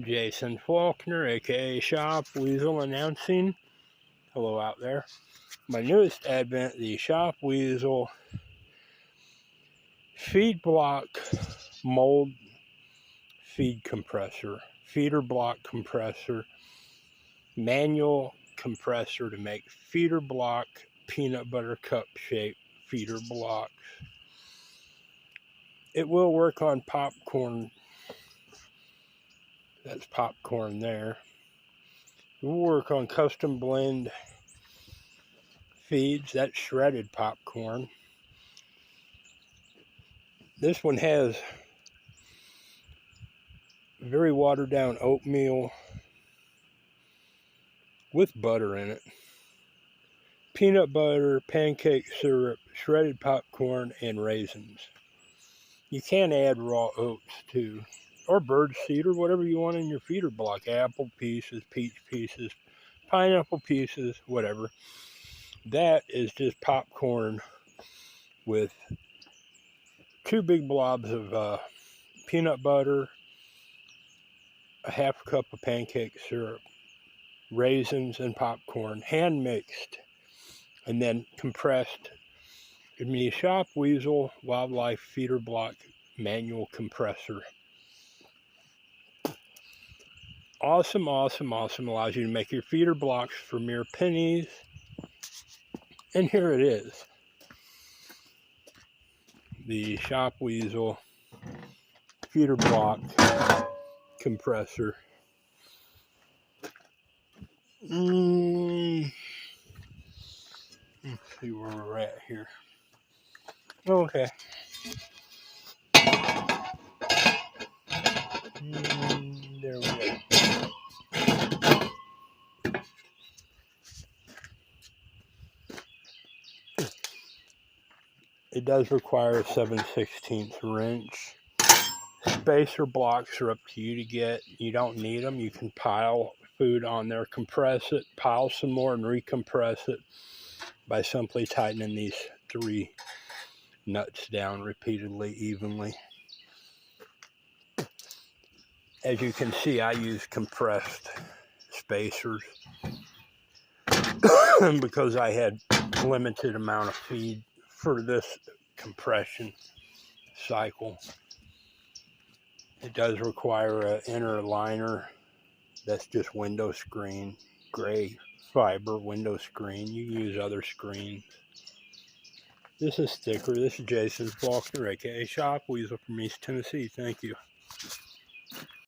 Jason Faulkner, aka Shop Weasel, announcing hello out there. My newest advent, the Shop Weasel feed block mold feed compressor, feeder block compressor, manual compressor to make feeder block peanut butter cup shaped feeder blocks. It will work on popcorn. That's popcorn there. We'll work on custom blend feeds. That's shredded popcorn. This one has very watered down oatmeal with butter in it, peanut butter, pancake syrup, shredded popcorn, and raisins. You can add raw oats too, or bird seed, or whatever you want in your feeder block. Apple pieces, peach pieces, pineapple pieces, whatever. That is just popcorn with 2 big blobs of peanut butter, a half cup of pancake syrup, raisins, and popcorn, hand mixed, and then compressed in the Shop Weasel Wildlife Feeder Block manual compressor. Awesome, awesome, awesome. Allows you to make your feeder blocks for mere pennies. And here it is. The Shop Weasel feeder block compressor. Let's see where we're at here. Okay. There we go. It does require a 7/16 wrench. Spacer blocks are up to you to get. You don't need them. You can pile food on there, compress it, pile some more, and recompress it by simply tightening these 3 nuts down repeatedly, evenly. As you can see, I use compressed spacers because I had limited amount of feed for this compression cycle. It does require an inner liner. That's just window screen, gray fiber window screen. You can use other screens. This is thicker. This is Jason Faulkner, aka Shop Weasel from East Tennessee. Thank you.